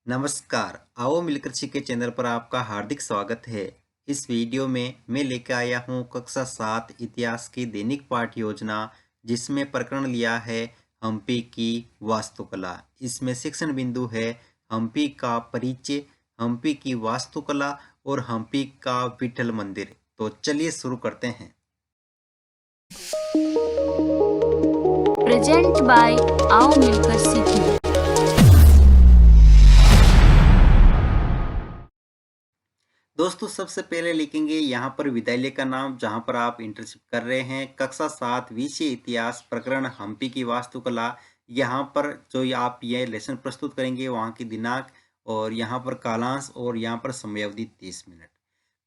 नमस्कार, आओ मिलकर सीखे चैनल पर आपका हार्दिक स्वागत है। इस वीडियो में मैं लेकर आया हूँ कक्षा 7 इतिहास की दैनिक पाठ योजना, जिसमें प्रकरण लिया है हम्पी की वास्तुकला। इसमें शिक्षण बिंदु है हम्पी का परिचय, हम्पी की वास्तुकला और हम्पी का विठल मंदिर। तो चलिए शुरू करते हैं। प्रेजेंट बाय आओ मिलकर सीखें। दोस्तों, सबसे पहले लिखेंगे यहाँ पर विद्यालय का नाम जहाँ पर आप इंटर्नशिप कर रहे हैं। कक्षा 7 विषय इतिहास, प्रकरण हम्पी की वास्तुकला। यहाँ पर जो आप ये लेसन प्रस्तुत करेंगे वहाँ की दिनांक और यहाँ पर कालांश और यहाँ पर समयावधि 30 मिनट।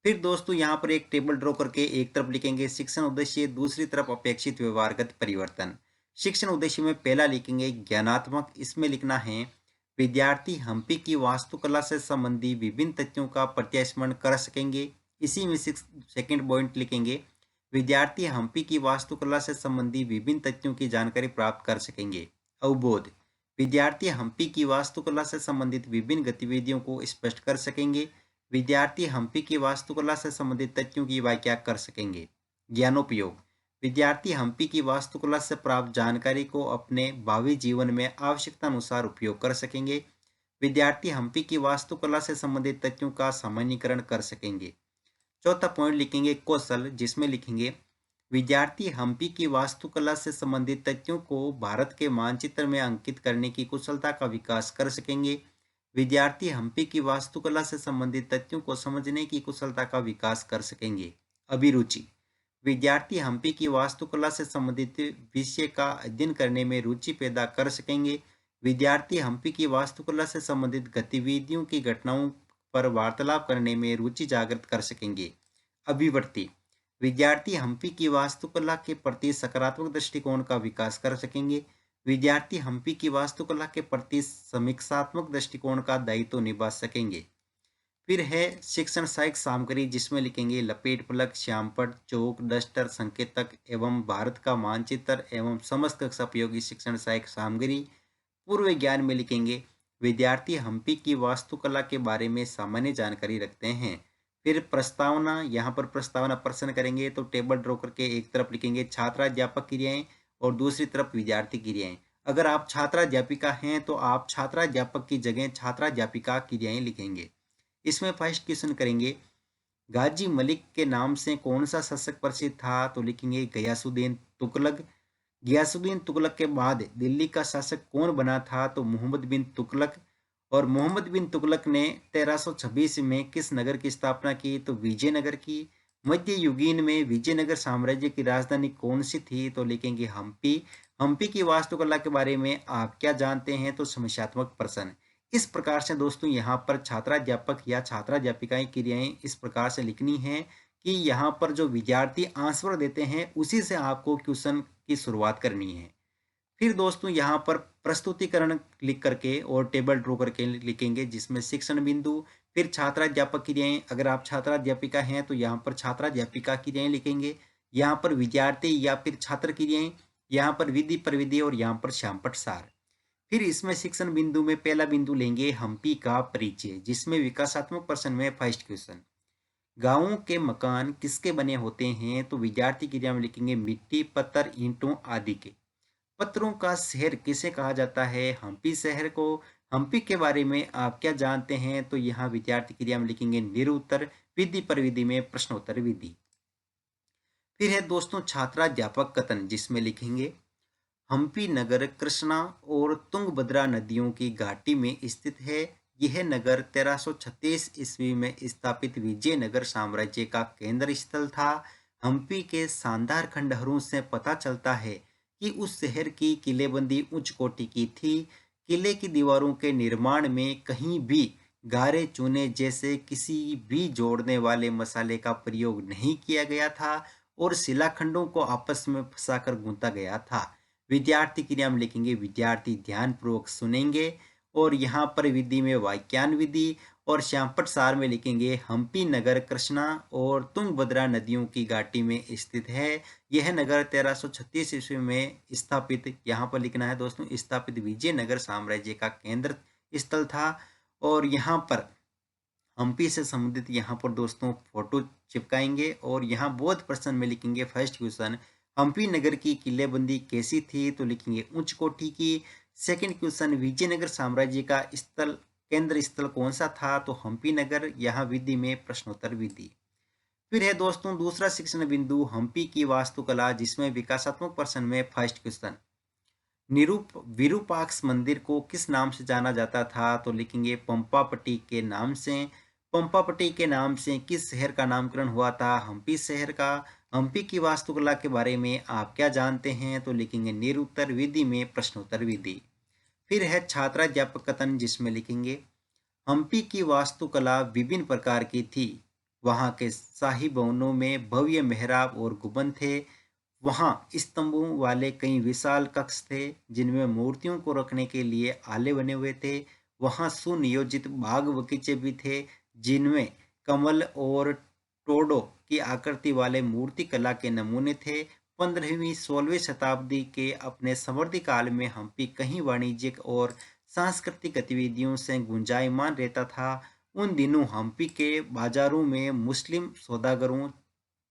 फिर दोस्तों यहाँ पर एक टेबल ड्रॉ करके एक तरफ लिखेंगे शिक्षण उद्देश्य, दूसरी तरफ अपेक्षित व्यवहारगत परिवर्तन। शिक्षण उद्देश्य में पहला लिखेंगे ज्ञानात्मक। इसमें लिखना है विद्यार्थी हम्पी की वास्तुकला से संबंधी विभिन्न तथ्यों का प्रत्यास्मरण कर सकेंगे। इसी में सेकंड पॉइंट लिखेंगे विद्यार्थी हम्पी की वास्तुकला से संबंधी विभिन्न तथ्यों की जानकारी प्राप्त कर सकेंगे। अवबोध, विद्यार्थी हम्पी की वास्तुकला से संबंधित विभिन्न गतिविधियों को स्पष्ट कर सकेंगे। विद्यार्थी हम्पी की वास्तुकला से संबंधित तथ्यों की व्याख्या कर सकेंगे। ज्ञानोपयोग, विद्यार्थी हम्पी की वास्तुकला से प्राप्त जानकारी को अपने भावी जीवन में आवश्यकता अनुसार उपयोग कर सकेंगे। विद्यार्थी हम्पी की वास्तुकला से संबंधित तथ्यों का सामान्यीकरण कर सकेंगे। चौथा पॉइंट लिखेंगे कौशल, जिसमें लिखेंगे विद्यार्थी हम्पी की वास्तुकला से संबंधित तथ्यों को भारत के मानचित्र में अंकित करने की कुशलता का विकास कर सकेंगे। विद्यार्थी हम्पी की वास्तुकला से संबंधित तथ्यों को समझने की कुशलता का विकास कर सकेंगे। अभिरुचि, विद्यार्थी हम्पी की वास्तुकला से संबंधित विषय का अध्ययन करने में रुचि पैदा कर सकेंगे। विद्यार्थी हम्पी की वास्तुकला से संबंधित गतिविधियों की घटनाओं पर वार्तालाप करने में रुचि जागृत कर सकेंगे। अभिवृत्ति, विद्यार्थी हम्पी की वास्तुकला के प्रति सकारात्मक दृष्टिकोण का विकास कर सकेंगे। विद्यार्थी हम्पी की वास्तुकला के प्रति समीक्षात्मक दृष्टिकोण का दायित्व निभा सकेंगे। फिर है शिक्षण सहायक सामग्री, जिसमें लिखेंगे लपेट फलक, श्यामपट्ट, चौक, डस्टर, संकेतक एवं भारत का मानचित्र एवं समस्त कक्षा उपयोगी शिक्षण सहायक सामग्री। पूर्व ज्ञान में लिखेंगे विद्यार्थी हम्पी की वास्तुकला के बारे में सामान्य जानकारी रखते हैं। फिर प्रस्तावना, यहाँ पर प्रस्तावना प्रश्न करेंगे तो टेबल ड्रॉ करके एक तरफ लिखेंगे छात्राध्यापक क्रियाएं और दूसरी तरफ विद्यार्थी क्रियाएं। अगर आप छात्राध्यापिका हैं तो आप छात्राध्यापक की जगह छात्राध्यापिका क्रियाएं लिखेंगे। इसमें फर्स्ट क्वेश्चन करेंगे गाजी मलिक के नाम से कौन सा शासक प्रसिद्ध था, तो लिखेंगे गयासुद्दीन तुगलक। गयासुद्दीन तुगलक के बाद दिल्ली का शासक कौन बना था, तो मोहम्मद बिन तुगलक। और मोहम्मद बिन तुगलक ने 1326 में किस नगर की स्थापना की, तो विजयनगर की। मध्य युगीन में विजयनगर साम्राज्य की राजधानी कौन सी थी, तो लिखेंगे हम्पी। हम्पी की वास्तुकला के बारे में आप क्या जानते हैं, तो समस्यात्मक प्रश्न। इस प्रकार से दोस्तों यहाँ पर छात्राध्यापक या छात्राध्यापिकाएं क्रियाएं इस प्रकार से लिखनी है कि यहाँ पर जो विद्यार्थी आंसर देते हैं उसी से आपको क्वेश्चन की शुरुआत करनी है। फिर दोस्तों यहाँ पर प्रस्तुतिकरण लिख करके और टेबल ड्रॉ करके लिखेंगे, जिसमें शिक्षण बिंदु, फिर छात्राध्यापक क्रियाएं। अगर आप छात्राध्यापिका हैं तो यहाँ पर छात्राध्यापिका क्रियाएं लिखेंगे। यहाँ पर विद्यार्थी या फिर छात्र क्रियाएं, यहाँ पर विधि प्रविधि और यहाँ पर श्यामपट्ट सार। फिर इसमें शिक्षण बिंदु में पहला बिंदु लेंगे हम्पी का परिचय, जिसमें विकासात्मक प्रश्न में फर्स्ट क्वेश्चन गांवों के मकान किसके बने होते हैं, तो विद्यार्थी क्रिया में लिखेंगे मिट्टी, पत्थर, ईंटों आदि के। पत्थरों का शहर किसे कहा जाता है, हम्पी शहर को। हम्पी के बारे में आप क्या जानते हैं, तो यहाँ विद्यार्थी क्रिया में लिखेंगे निरुत्तर। विधि प्रविधि में प्रश्नोत्तर विधि। फिर है दोस्तों छात्राध्यापक कथन, जिसमें लिखेंगे हम्पी नगर कृष्णा और तुंगभद्रा नदियों की घाटी में स्थित है। यह नगर 1336 ईस्वी में स्थापित विजयनगर साम्राज्य का केंद्र स्थल था। हम्पी के शानदार खंडहरों से पता चलता है कि उस शहर की किलेबंदी उच्च कोटि की थी। किले की दीवारों के निर्माण में कहीं भी गारे चूने जैसे किसी भी जोड़ने वाले मसाले का प्रयोग नहीं किया गया था और शिलाखंडों को आपस में फंसाकर गूंथा गया था। विद्यार्थी क्रिया में लिखेंगे विद्यार्थी ध्यानपूर्वक सुनेंगे और यहाँ पर विधि में वाक्यान विधि और श्यामपट्ट सार में लिखेंगे हम्पी नगर कृष्णा और तुंगभद्रा नदियों की घाटी में स्थित है। यह नगर 1336 ईस्वी में स्थापित, यहाँ पर लिखना है दोस्तों, स्थापित विजयनगर साम्राज्य का केंद्र स्थल था और यहाँ पर हम्पी से संबंधित यहाँ पर दोस्तों फोटो चिपकाएंगे और यहाँ बौद्ध प्रश्न में लिखेंगे फर्स्ट क्वेश्चन, हम्पी नगर की किलेबंदी कैसी थी? तो लिखेंगे उच्च कोटि की। सेकंड क्वेश्चन, विजयनगर साम्राज्य का स्थल केंद्र स्थल कौन सा था? तो हम्पी नगर। यहाँ विधि में प्रश्नोत्तर विधि। फिर है दोस्तों दूसरा शिक्षण बिंदु, हम्पी की वास्तुकला, जिसमें विकासात्मक प्रश्न में फर्स्ट क्वेश्चन, विरूपाक्ष मंदिर को किस नाम से जाना जाता था? तो लिखेंगे पंपापट्टी के नाम से। पंपापट्टी के नाम से किस शहर का नामकरण हुआ था? हम्पी शहर का। हम्पी की वास्तुकला के बारे में आप क्या जानते हैं? तो लिखेंगे निरुत्तर विधि में प्रश्नोत्तर विधि। फिर है छात्राध्यापक कथन, जिसमें लिखेंगे हम्पी की वास्तुकला विभिन्न प्रकार की थी। वहाँ के शाही भवनों में भव्य मेहराब और गुंबद थे। वहाँ स्तंभों वाले कई विशाल कक्ष थे जिनमें मूर्तियों को रखने के लिए आले बने हुए थे। वहाँ सुनियोजित बाग बगीचे भी थे जिनमें कमल और टोडो की आकृति वाले मूर्ति कला के नमूने थे। 15वीं 16वीं शताब्दी के अपने समृद्धि काल में हम्पी कहीं वाणिज्यिक और सांस्कृतिक गतिविधियों से गुंजायमान रहता था। उन दिनों हम्पी के बाजारों में मुस्लिम सौदागरों,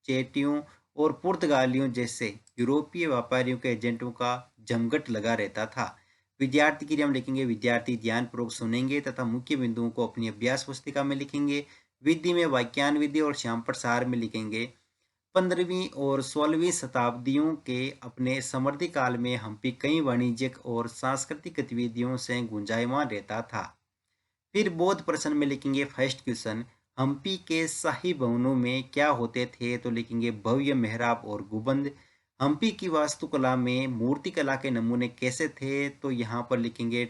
चेटियों और पुर्तगालियों जैसे यूरोपीय व्यापारियों के एजेंटों का जमघट लगा रहता था। विद्यार्थी के लिए हम लिखेंगे विद्यार्थी ध्यानपूर्वक सुनेंगे तथा मुख्य बिंदुओं को अपनी अभ्यास पुस्तिका में लिखेंगे। विधि में वाक्यान विधि और श्यामपट सार में लिखेंगे 15वीं और 16वीं शताब्दियों के अपने समृद्धि काल में हम्पी कई वाणिज्यिक और सांस्कृतिक गतिविधियों से गुंजायमान रहता था। फिर बौद्ध प्रश्न में लिखेंगे फर्स्ट क्वेश्चन, हम्पी के शाही भवनों में क्या होते थे? तो लिखेंगे भव्य मेहराब और गुंबद। हम्पी की वास्तुकला में मूर्तिकला के नमूने कैसे थे? तो यहाँ पर लिखेंगे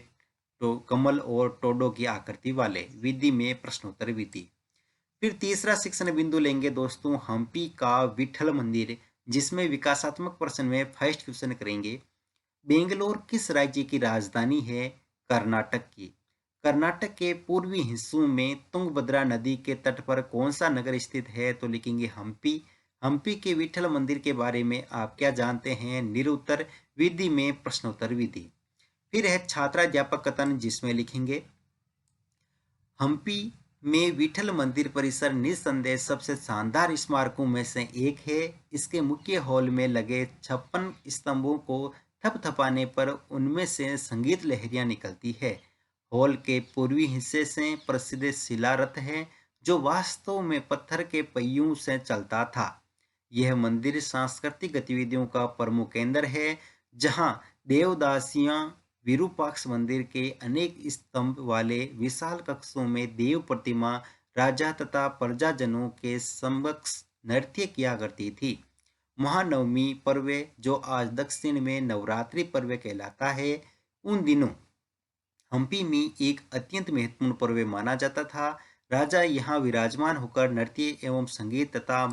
तो कमल और टोडो की आकृति वाले। विधि में प्रश्नोत्तर विधि। फिर तीसरा शिक्षण बिंदु लेंगे दोस्तों हम्पी का विठल मंदिर, जिसमें विकासात्मक प्रश्न में फर्स्ट क्वेश्चन करेंगे, बेंगलोर किस राज्य की राजधानी है? कर्नाटक की। कर्नाटक के पूर्वी हिस्सों में तुंगभद्रा नदी के तट पर कौन सा नगर स्थित है? तो लिखेंगे हम्पी। हम्पी के विठल मंदिर के बारे में आप क्या जानते हैं? निरुत्तर विधि में प्रश्नोत्तर विधि। फिर है छात्राध्यापक कथन, जिसमें लिखेंगे हम्पी में विठल मंदिर परिसर निस्संदेह सबसे शानदार स्मारकों में से एक है। इसके मुख्य हॉल में लगे 56 स्तंभों को थपथपाने पर उनमें से संगीत लहरियां निकलती है। हॉल के पूर्वी हिस्से से प्रसिद्ध शिला रथ है जो वास्तव में पत्थर के पहियों से चलता था। यह मंदिर सांस्कृतिक गतिविधियों का प्रमुख केंद्र है, जहां देवदासियां विरूपाक्ष मंदिर के अनेक स्तंभ वाले विशाल कक्षों में देव प्रतिमा राजा तथा प्रजाजनों के समक्ष नृत्य किया करती थी। महानवमी पर्व, जो आज दक्षिण में नवरात्रि पर्व कहलाता है, उन दिनों हम्पी में एक अत्यंत महत्वपूर्ण पर्व माना जाता था। राजा यहाँ विराजमान होकर नृत्य एवं संगीत तथा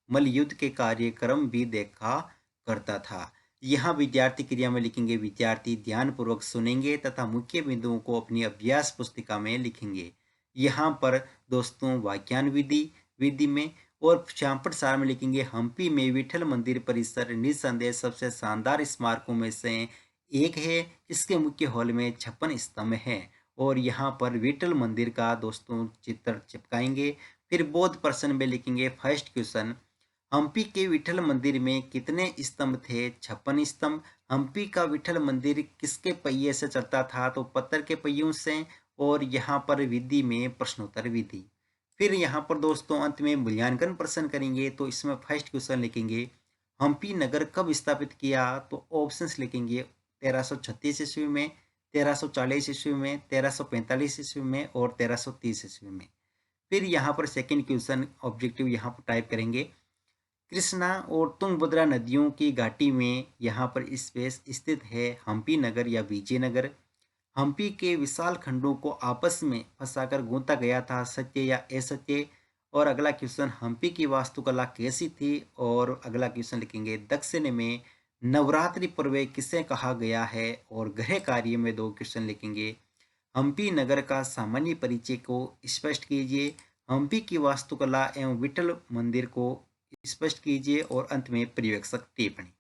मल्लयुद्ध के कार्यक्रम भी देखा करता था। यहाँ विद्यार्थी क्रिया में लिखेंगे विद्यार्थी ध्यानपूर्वक सुनेंगे तथा मुख्य बिंदुओं को अपनी अभ्यास पुस्तिका में लिखेंगे। यहाँ पर दोस्तों वाक्यान विधि विधि में और श्यामपट सार में लिखेंगे हम्पी में विठल मंदिर परिसर निस्संदेह सबसे शानदार स्मारकों में से एक है। इसके मुख्य हॉल में 56 स्तंभ हैं और यहाँ पर विठल मंदिर का दोस्तों चित्र चिपकाएंगे। फिर बौद्ध प्रश्न में लिखेंगे फर्स्ट क्वेश्चन, हम्पी के विठल मंदिर में कितने स्तंभ थे? 56 स्तंभ। हम्पी का विठल मंदिर किसके पहिए से चलता था? तो पत्थर के पहियों से। और यहाँ पर विधि में प्रश्नोत्तर विधि। फिर यहाँ पर दोस्तों अंत में मूल्यांकन प्रश्न करेंगे, तो इसमें फर्स्ट क्वेश्चन लिखेंगे हम्पी नगर कब स्थापित किया? तो ऑप्शंस लिखेंगे 1336 ईस्वी में, 1340 ईस्वी में, 1345 ईस्वी में और 1330 ईस्वी में। फिर यहाँ पर सेकंड क्वेश्चन ऑब्जेक्टिव यहाँ पर टाइप करेंगे, कृष्णा और तुंगभद्रा नदियों की घाटी में यहाँ पर स्पेस स्थित है हम्पी नगर या विजयनगर। हम्पी के विशाल खंडों को आपस में फंसाकर गूंथा गया था, सत्य या असत्य। और अगला क्वेश्चन, हम्पी की वास्तुकला कैसी थी? और अगला क्वेश्चन लिखेंगे दक्षिण में नवरात्रि पर्व किसे कहा गया है? और गृह कार्य में 2 क्वेश्चन लिखेंगे, हम्पी नगर का सामान्य परिचय को स्पष्ट कीजिए, हम्पी की वास्तुकला एवं विठल मंदिर को स्पष्ट कीजिए और अंत में पर्यवेक्षक टिप्पणी।